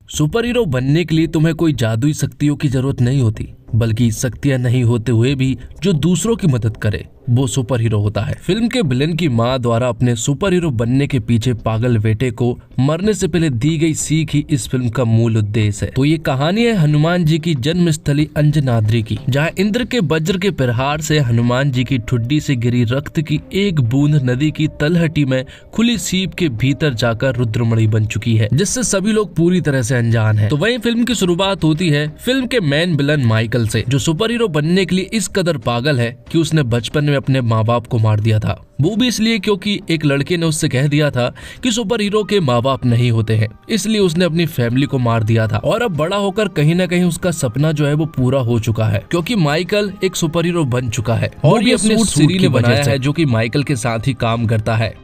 Super hero बनने के लिए तुम्हें कोई जादुई शक्तियों की जरूरत नहीं होती, बल्कि शक्तियां नहीं होते हुए भी जो दूसरों की मदद करे वो सुपर हीरो होता है। फिल्म के विलेन की मां द्वारा अपने सुपर हीरो बनने के पीछे पागल बेटे को मरने से पहले दी गई सीख ही इस फिल्म का मूल उद्देश्य है। तो ये कहानी है हनुमान जी की जन्मस्थली अंजनाद्री की, जहाँ इंद्र के वज्र के प्रहार से हनुमान जी की ठुड्डी से गिरी रक्त की एक बूंद नदी की तलहटी में खुली सीप के भीतर जाकर रुद्रमणि बन चुकी है, जिससे सभी लोग पूरी तरह से अनजान है। तो वहीं फिल्म की शुरुआत होती है फिल्म के मेन विलन माइकल से, जो सुपर हीरो बनने के लिए इस कदर पागल है कि उसने बचपन में अपने माँ बाप को मार दिया था। वो भी इसलिए क्योंकि एक लड़के ने उससे कह दिया था कि सुपर हीरो के माँ बाप नहीं होते हैं, इसलिए उसने अपनी फैमिली को मार दिया था। और अब बड़ा होकर कहीं ना कहीं उसका सपना जो है वो पूरा हो चुका है, क्योंकि माइकल एक सुपर हीरो बन चुका है और भी अपने सीरी ने बनाया है जो कि माइकल के साथ ही काम करता है।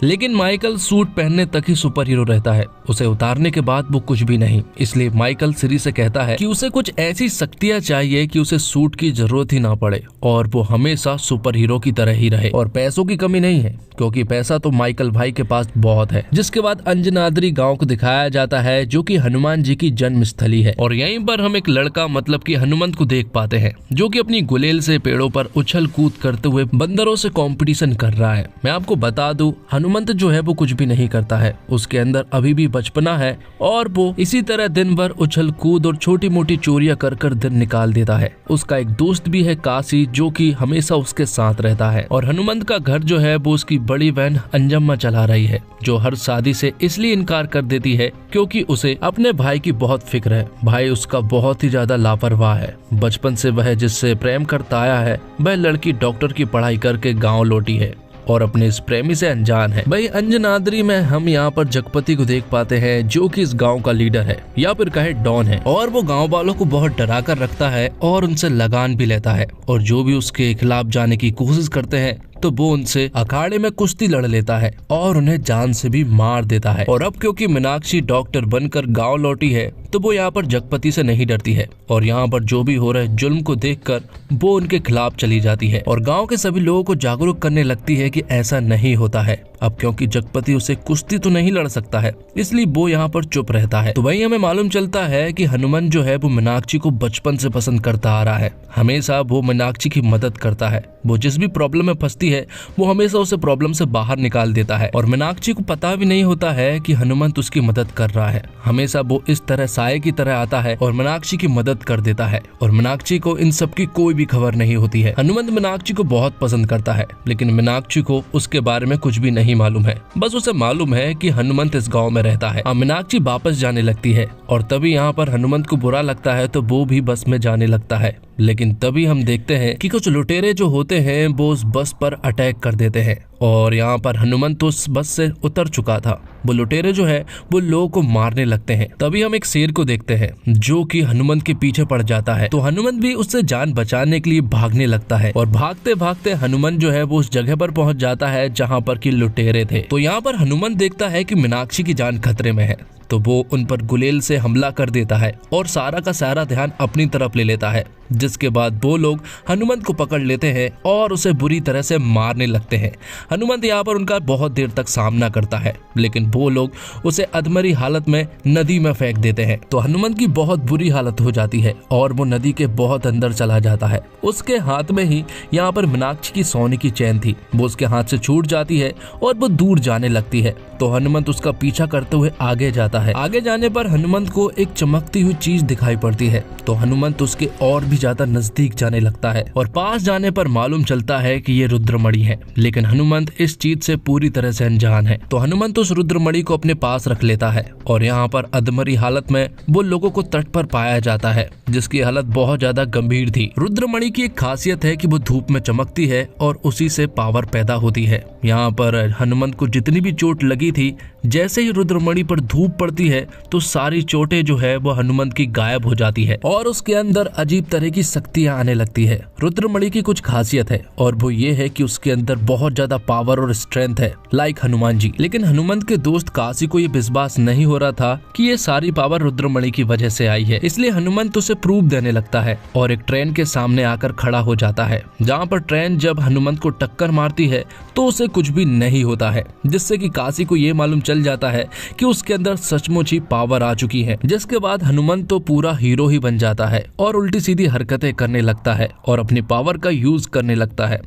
लेकिन माइकल सूट पहनने तक ही सुपर हीरो रहता है, उसे उतारने के बाद वो कुछ भी नहीं। इसलिए माइकल सिरी से कहता है कि उसे कुछ ऐसी शक्तियां चाहिए कि उसे सूट की जरूरत ही ना पड़े और वो हमेशा सुपर हीरो की तरह ही रहे। और पैसों की कमी नहीं है, क्योंकि पैसा तो माइकल भाई के पास बहुत है। जिसके बाद अंजनाद्री गांव को दिखाया जाता है, जो कि हनुमान जी की जन्म स्थली है। और यहीं पर हम एक लड़का मतलब कि हनुमंत को देख पाते हैं, जो कि अपनी गुलेल से पेड़ों पर उछल कूद करते हुए बंदरों से कंपटीशन कर रहा है। मैं आपको बता दूं, हनुमंत जो है वो कुछ भी नहीं करता है, उसके अंदर अभी भी बचपना है और वो इसी तरह दिन भर उछल कूद और छोटी मोटी चोरियां कर कर दिन निकाल देता है। उसका एक दोस्त भी है काशी, जो कि हमेशा उसके साथ रहता है। और हनुमंत का घर जो है वो उसकी बड़ी बहन अंजम्मा चला रही है, जो हर शादी से इसलिए इनकार कर देती है क्योंकि उसे अपने भाई की बहुत फिक्र है। भाई उसका बहुत ही ज्यादा लापरवाह है। बचपन से वह जिससे प्रेम करता आया है, वह लड़की डॉक्टर की पढ़ाई करके गाँव लौटी है और अपने इस प्रेमी से अनजान है। भाई अंजनाद्री में हम यहाँ पर जगपति को देख पाते हैं, जो कि इस गांव का लीडर है या फिर कहे डॉन है। और वो गांव वालों को बहुत डरा कर रखता है और उनसे लगान भी लेता है। और जो भी उसके खिलाफ जाने की कोशिश करते हैं तो वो उनसे अखाड़े में कुश्ती लड़ लेता है और उन्हें जान से भी मार देता है। और अब क्योंकि मीनाक्षी डॉक्टर बनकर गांव लौटी है, तो वो यहाँ पर जगपति से नहीं डरती है और यहाँ पर जो भी हो रहे जुल्म को देखकर वो उनके खिलाफ चली जाती है और गांव के सभी लोगों को जागरूक करने लगती है कि ऐसा नहीं होता है। अब क्योंकि जगपति उसे कुश्ती तो नहीं लड़ सकता है, इसलिए वो यहाँ पर चुप रहता है। तो वही हमें मालूम चलता है कि हनुमान जो है वो मीनाक्षी को बचपन से पसंद करता आ रहा है। हमेशा वो मीनाक्षी की मदद करता है। वो जिस भी प्रॉब्लम में फंसती है वो हमेशा उसे प्रॉब्लम से बाहर निकाल देता है। और मीनाक्षी को पता भी नहीं होता है कि हनुमंत उसकी मदद कर रहा है। हमेशा वो इस तरह साये की तरह आता है और मीनाक्षी की मदद कर देता है और मीनाक्षी को इन सब की कोई भी खबर नहीं होती है। हनुमंत मीनाक्षी को बहुत पसंद करता है, लेकिन मीनाक्षी को उसके बारे में कुछ भी नहीं मालूम है। बस उसे मालूम है कि हनुमंत इस गाँव में रहता है। मीनाक्षी वापस जाने लगती है और तभी यहाँ पर हनुमंत को बुरा लगता है, तो वो भी बस में जाने लगता है। लेकिन तभी हम देखते हैं कि कुछ लुटेरे जो होते हैं वो उस बस पर अटैक कर देते हैं और यहाँ पर हनुमंत उस बस से उतर चुका था। वो लुटेरे जो है वो लोगों को मारने लगते हैं। तभी हम एक शेर को देखते हैं जो कि हनुमंत के पीछे पड़ जाता है। तो हनुमंत भी उससे जान बचाने के लिए भागने लगता है और भागते भागते हनुमंत जो है वो उस जगह पर पहुंच जाता है जहाँ पर कि लुटेरे थे। तो यहाँ पर हनुमंत देखता है कि मीनाक्षी की जान खतरे में है, तो वो उन पर गुलेल से हमला कर देता है और सारा का सारा ध्यान अपनी तरफ ले लेता है। जिसके बाद वो लोग हनुमंत को पकड़ लेते हैं और उसे बुरी तरह से मारने लगते हैं। हनुमंत यहाँ पर उनका बहुत देर तक सामना करता है, लेकिन वो लोग उसे अधमरी हालत में नदी में फेंक देते हैं। तो हनुमंत की बहुत बुरी हालत हो जाती है और वो नदी के बहुत अंदर चला जाता है। उसके हाथ में ही यहाँ पर मीनाक्षी की सोने की चैन थी, वो उसके हाथ से छूट जाती है और वो दूर जाने लगती है। तो हनुमंत उसका पीछा करते हुए आगे जाता है। आगे जाने पर हनुमंत को एक चमकती हुई चीज दिखाई पड़ती है, तो हनुमंत उसके और भी ज्यादा नजदीक जाने लगता है और पास जाने पर मालूम चलता है कि ये रुद्रमणि है। लेकिन हनुमंत इस चीज से पूरी तरह से अनजान है। तो हनुमंत उस रुद्रमणि को अपने पास रख लेता है और यहाँ पर अधमरी हालत में वो लोगों को तट पर पाया जाता है, जिसकी हालत बहुत ज्यादा गंभीर थी। रुद्रमणि की एक खासियत है कि वो धूप में चमकती है और उसी से पावर पैदा होती है। यहाँ पर हनुमंत को जितनी भी चोट लगी थी, जैसे ही रुद्रमणि पर धूप पड़ती है तो सारी चोटें जो है वो हनुमंत की गायब हो जाती है और उसके अंदर अजीब तरह की शक्तियां आने लगती है। रुद्रमणि की कुछ खासियत है और वो ये है कि उसके अंदर बहुत ज्यादा पावर और स्ट्रेंथ है, लाइक हनुमान जी। लेकिन हनुमंत के दोस्त काशी को ये विश्वास नहीं हो रहा था कि ये सारी पावर रुद्रमणि की वजह से आई है, इसलिए हनुमंत उसे प्रूफ देने लगता है और एक ट्रेन के सामने आकर खड़ा हो जाता है, जहाँ पर ट्रेन जब हनुमंत को टक्कर मारती है तो उसे कुछ भी नहीं होता है, जिससे कि काशी को ये मालूम चल जाता है कि उसके अंदर सचमुच ही पावर आ चुकी है। जिसके बाद हनुमंत तो पूरा हीरो ही बन जाता है और उल्टी सीधी हरकतें करने लगता है और अपनी पावर का यूज करने लगता है।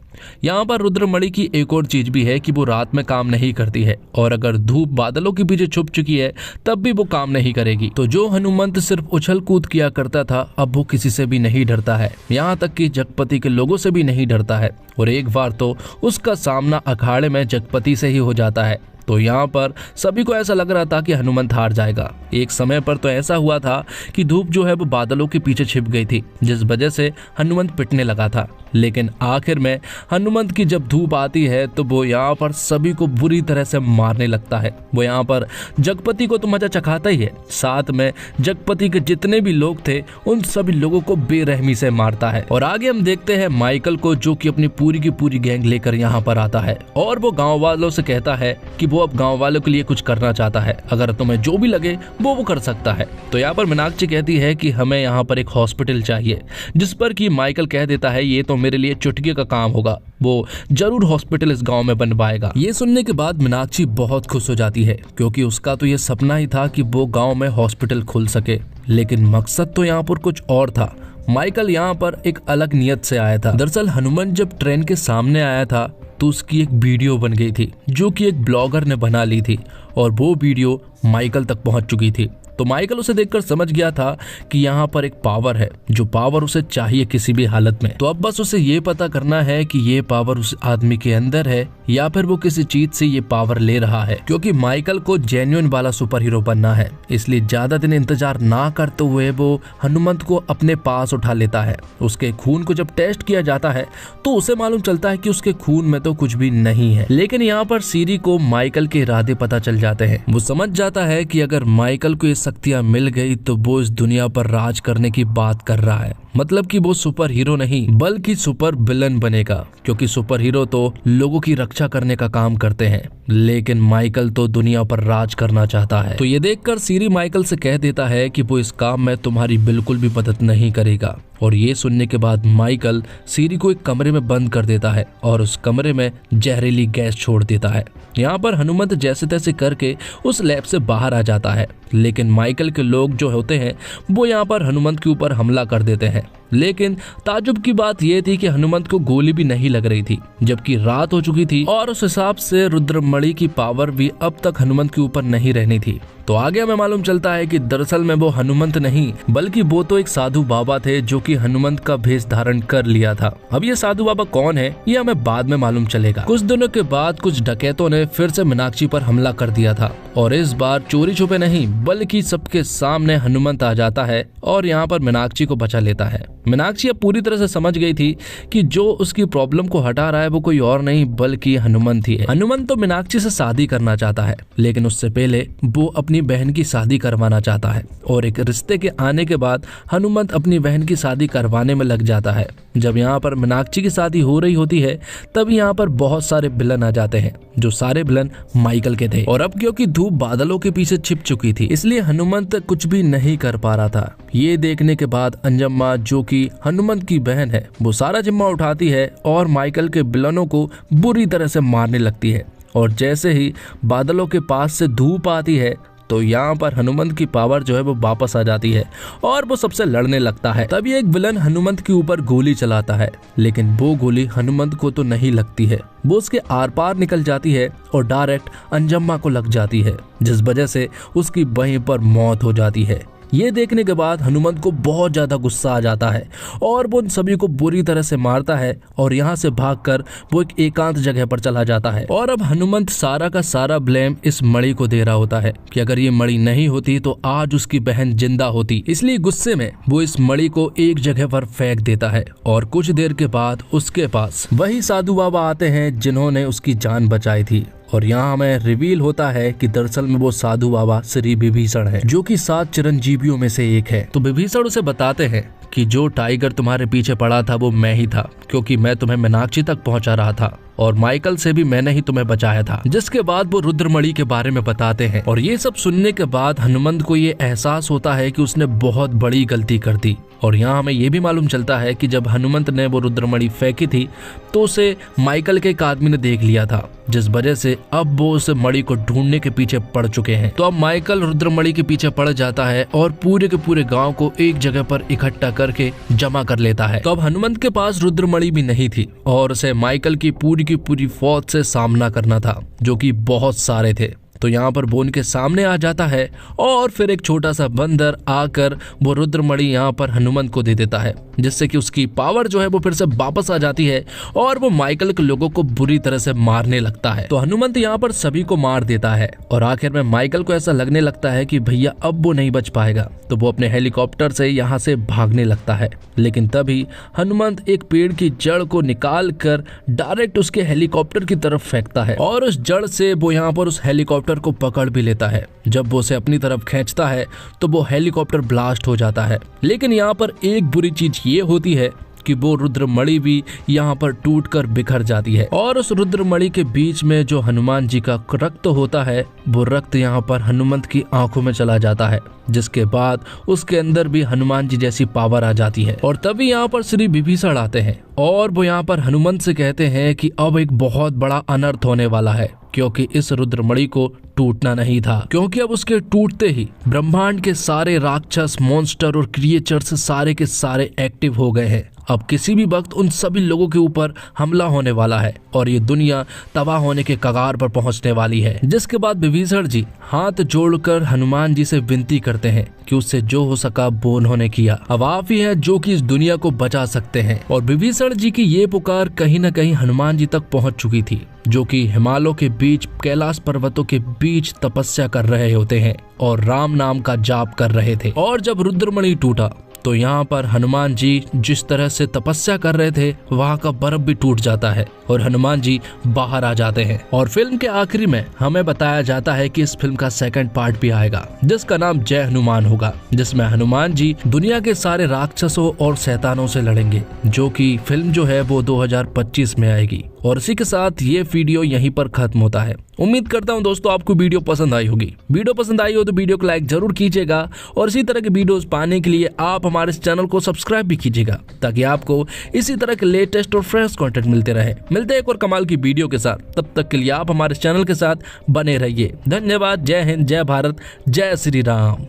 यहाँ पर रुद्रमणि की एक और चीज भी है कि वो रात में काम नहीं करती है और अगर धूप बादलों के पीछे छुप चुकी है तब भी वो काम नहीं करेगी। तो जो हनुमंत सिर्फ उछल कूद किया करता था अब वो किसी से भी नहीं डरता है, यहाँ तक कि जगपति के लोगों से भी नहीं डरता है। और एक बार तो उसका सामना अखाड़े में जगपति से ही हो जाता है। तो यहाँ पर सभी को ऐसा लग रहा था कि हनुमंत हार जाएगा। एक समय पर तो ऐसा हुआ था कि धूप जो है वो बादलों के पीछे छिप गई थी, जिस वजह से हनुमंत पिटने लगा था। लेकिन आखिर में हनुमंत की जब धूप आती है तो वो यहाँ पर सभी को बुरी तरह से मारने लगता है। वो यहाँ पर जगपति को तो मजा चखाता ही है, साथ में जगपति के जितने भी लोग थे उन सभी लोगों को बेरहमी से मारता है। और आगे हम देखते हैं माइकल को, जो कि अपनी पूरी की पूरी गैंग लेकर यहाँ पर आता है और वो गाँव वालों से कहता है कि वो अब गाँव वालों के लिए कुछ करना चाहता है, अगर तुम्हें जो भी लगे वो कर सकता है। तो यहाँ पर मीनाक्षी कहती है कि हमें यहाँ पर एक हॉस्पिटल चाहिए, जिस पर कि माइकल कह देता है ये तो मेरे लिए चुटकी का काम होगा, वो जरूर हॉस्पिटल इस गांव में बनवाएगा। ये सुनने के बाद मीनाक्षी बहुत खुश हो जाती है, क्योंकि उसका तो ये सपना ही था कि वो गांव में हॉस्पिटल खुल सके। लेकिन मकसद तो यहाँ पर कुछ और था। माइकल यहाँ पर एक अलग नियत से आया था। दरअसल हनुमंत जब ट्रेन के सामने आया था तो उसकी एक वीडियो बन गई थी, जो कि एक ब्लॉगर ने बना ली थी और वो वीडियो माइकल तक पहुंच चुकी थी। तो माइकल उसे देखकर समझ गया था कि यहाँ पर एक पावर है, जो पावर उसे चाहिए किसी भी हालत में। तो अब बस उसे ये पता करना है कि ये पावर उस आदमी के अंदर है या फिर वो किसी चीज से ये पावर ले रहा है। क्योंकि माइकल को जेन्युइन वाला सुपर हीरो बनना है, इसलिए ज्यादा दिन इंतजार ना करते हुए वो हनुमंत को अपने पास उठा लेता है। उसके खून को जब टेस्ट किया जाता है तो उसे मालूम चलता है कि उसके खून में तो कुछ भी नहीं है। लेकिन यहाँ पर सीरी को माइकल के इरादे पता चल जाते हैं। वो समझ जाता है कि अगर माइकल को ये शक्तियां मिल गई तो वो इस दुनिया पर राज करने की बात कर रहा है। मतलब कि वो सुपर हीरो नहीं बल्कि सुपर विलन बनेगा, क्योंकि सुपर हीरो तो लोगों की रक्षा करने का काम करते हैं, लेकिन माइकल तो दुनिया पर राज करना चाहता है। तो ये देखकर सीरी माइकल से कह देता है कि वो इस काम में तुम्हारी बिल्कुल भी मदद नहीं करेगा। और ये सुनने के बाद माइकल सीरी को एक कमरे में बंद कर देता है और उस कमरे में जहरीली गैस छोड़ देता है। यहाँ पर हनुमंत जैसे तैसे करके उस लैब से बाहर आ जाता है, लेकिन माइकल के लोग जो होते हैं वो यहाँ पर हनुमंत के ऊपर हमला कर देते हैं। लेकिन ताजुब की बात यह थी कि हनुमंत को गोली भी नहीं लग रही थी, जबकि रात हो चुकी थी और उस हिसाब से रुद्रमणि की पावर भी अब तक हनुमंत के ऊपर नहीं रहनी थी। तो आगे हमें मालूम चलता है कि दरअसल में वो हनुमंत नहीं बल्कि वो तो एक साधु बाबा थे, जो कि हनुमंत का भेष धारण कर लिया था। अब ये साधु बाबा कौन है ये हमें बाद में मालूम चलेगा। कुछ दिनों के बाद कुछ डकैतों ने फिर से मीनाक्षी पर हमला कर दिया था और इस बार चोरी छुपे नहीं बल्कि सबके सामने हनुमंत आ जाता है और यहाँ पर मीनाक्षी को बचा लेता है। मीनाक्षी अब पूरी तरह से समझ गई थी कि जो उसकी प्रॉब्लम को हटा रहा है वो कोई और नहीं बल्कि हनुमंत ही है। हनुमंत तो मीनाक्षी से शादी करना चाहता है, लेकिन उससे पहले वो अपनी बहन की शादी करवाना चाहता है और एक रिश्ते के आने के बाद हनुमंत अपनी बहन की शादी करवाने में लग जाता है। जब यहाँ पर मीनाक्षी की शादी हो रही होती है तब यहाँ पर बहुत सारे विलन आ जाते हैं, जो सारे विलन माइकल के थे। और अब क्योंकि धूप बादलों के पीछे छिप चुकी थी इसलिए हनुमंत कुछ भी नहीं कर पा रहा था। ये देखने के बाद अंजम्मा, जो कि हनुमंत की बहन है, वो सारा जिम्मा उठाती है और माइकल के विलनों को बुरी तरह से मारने लगती है। और जैसे ही बादलों के पास से धूप आती है तो यहाँ पर हनुमंत की पावर जो है वो वापस आ जाती है और वो सबसे लड़ने लगता है। तभी एक विलन हनुमंत के ऊपर गोली चलाता है, लेकिन वो गोली हनुमंत को तो नहीं लगती है, वो उसके आर पार निकल जाती है और डायरेक्ट अंजम्मा को लग जाती है, जिस वजह से उसकी वहीं पर मौत हो जाती है। ये देखने के बाद हनुमंत को बहुत ज्यादा गुस्सा आ जाता है और वो उन सभी को बुरी तरह से मारता है और यहाँ से भागकर वो एक एकांत जगह पर चला जाता है। और अब हनुमंत सारा का सारा ब्लेम इस मणि को दे रहा होता है कि अगर ये मणि नहीं होती तो आज उसकी बहन जिंदा होती। इसलिए गुस्से में वो इस मणि को एक जगह पर फेंक देता है और कुछ देर के बाद उसके पास वही साधु बाबा आते हैं जिन्होंने उसकी जान बचाई थी। और यहाँ हमें रिवील होता है कि दरअसल में वो साधु बाबा श्री विभीषण है, जो कि 7 चिरंजीवियों में से एक है। तो विभीषण उसे बताते हैं कि जो टाइगर तुम्हारे पीछे पड़ा था वो मैं ही था, क्योंकि मैं तुम्हें मीनाक्षी तक पहुंचा रहा था और माइकल से भी मैंने ही तुम्हें बचाया था। जिसके बाद वो रुद्रमणि के बारे में बताते हैं और ये सब सुनने के बाद हनुमंत को ये एहसास होता है कि उसने बहुत बड़ी गलती कर दी। और यहाँ हमें ये भी मालूम चलता है कि जब हनुमंत ने वो रुद्रमणि फेंकी थी तो उसे माइकल के एक आदमी ने देख लिया था, जिस वजह से अब वो उस मणि को ढूंढने के पीछे पड़ चुके हैं। तो अब माइकल रुद्रमणि के पीछे पड़ जाता है और पूरे के पूरे गांव को एक जगह पर इकट्ठा करके जमा कर लेता है। तो अब हनुमंत के पास रुद्रमणि भी नहीं थी और उसे माइकल की पूरी फौज से सामना करना था, जो कि बहुत सारे थे। तो यहाँ पर वो उनके सामने आ जाता है और फिर एक छोटा सा बंदर आकर वो रुद्रमणि यहाँ पर हनुमंत को दे देता है, जिससे कि उसकी पावर जो है वो फिर से वापस आ जाती है और वो माइकल के लोगों को बुरी तरह से मारने लगता है। तो हनुमंत यहाँ पर सभी को मार देता है और आखिर में माइकल को ऐसा लगने लगता है कि भैया अब वो नहीं बच पाएगा, तो वो अपने हेलीकॉप्टर से यहाँ से भागने लगता है। लेकिन तभी हनुमंत एक पेड़ की जड़ को निकाल कर डायरेक्ट उसके हेलीकॉप्टर की तरफ फेंकता है और उस जड़ से वो यहाँ पर उस हेलीकॉप्टर को पकड़ भी लेता है। जब वो उसे अपनी तरफ खींचता है तो वो हेलीकॉप्टर ब्लास्ट हो जाता है। लेकिन यहाँ पर एक बुरी चीज ये होती है कि वो रुद्रमणि भी यहाँ पर टूटकर बिखर जाती है और उस रुद्रमणि के बीच में जो हनुमान जी का रक्त होता है वो रक्त यहाँ पर हनुमंत की आंखों में चला जाता है, जिसके बाद उसके अंदर भी हनुमान जी जैसी पावर आ जाती है। और तभी यहाँ पर श्री विभीषण आते हैं और वो यहाँ पर हनुमंत से कहते हैं कि अब एक बहुत बड़ा अनर्थ होने वाला है, क्योंकि इस रुद्रमणि को टूटना नहीं था, क्योंकि अब उसके टूटते ही ब्रह्मांड के सारे राक्षस, मॉन्स्टर और क्रिएचर्स सारे के सारे एक्टिव हो गए हैं। अब किसी भी वक्त उन सभी लोगों के ऊपर हमला होने वाला है और ये दुनिया तबाह होने के कगार पर पहुंचने वाली है। जिसके बाद विभीषण जी हाथ जोड़कर हनुमान जी से विनती करते हैं कि उससे जो हो सका वो उन्होंने किया। अब आप ही हैं जो कि इस दुनिया को बचा सकते हैं। और विभीषण जी की ये पुकार कहीं न कहीं हनुमान जी तक पहुंच चुकी थी, जो कि हिमालयों के बीच, कैलाश पर्वतों के बीच तपस्या कर रहे होते हैं और राम नाम का जाप कर रहे थे। और जब रुद्रमणि टूटा तो यहाँ पर हनुमान जी जिस तरह से तपस्या कर रहे थे वहाँ का बर्फ भी टूट जाता है और हनुमान जी बाहर आ जाते हैं। और फिल्म के आखिरी में हमें बताया जाता है कि इस फिल्म का सेकंड पार्ट भी आएगा, जिसका नाम जय हनुमान होगा, जिसमें हनुमान जी दुनिया के सारे राक्षसों और शैतानों से लड़ेंगे, जो कि फिल्म जो है वो 2025 में आएगी। और इसी के साथ ये वीडियो यहीं पर खत्म होता है। उम्मीद करता हूँ दोस्तों आपको वीडियो पसंद आई होगी। वीडियो पसंद आई हो तो वीडियो को लाइक जरूर कीजिएगा और इसी तरह के वीडियोस पाने के लिए आप हमारे इस चैनल को सब्सक्राइब भी कीजिएगा, ताकि आपको इसी तरह के लेटेस्ट और फ्रेश कंटेंट मिलते रहे। मिलते हैं एक और कमाल की वीडियो के साथ, तब तक के लिए आप हमारे चैनल के साथ बने रहिए। धन्यवाद। जय हिंद, जय भारत, जय श्री राम।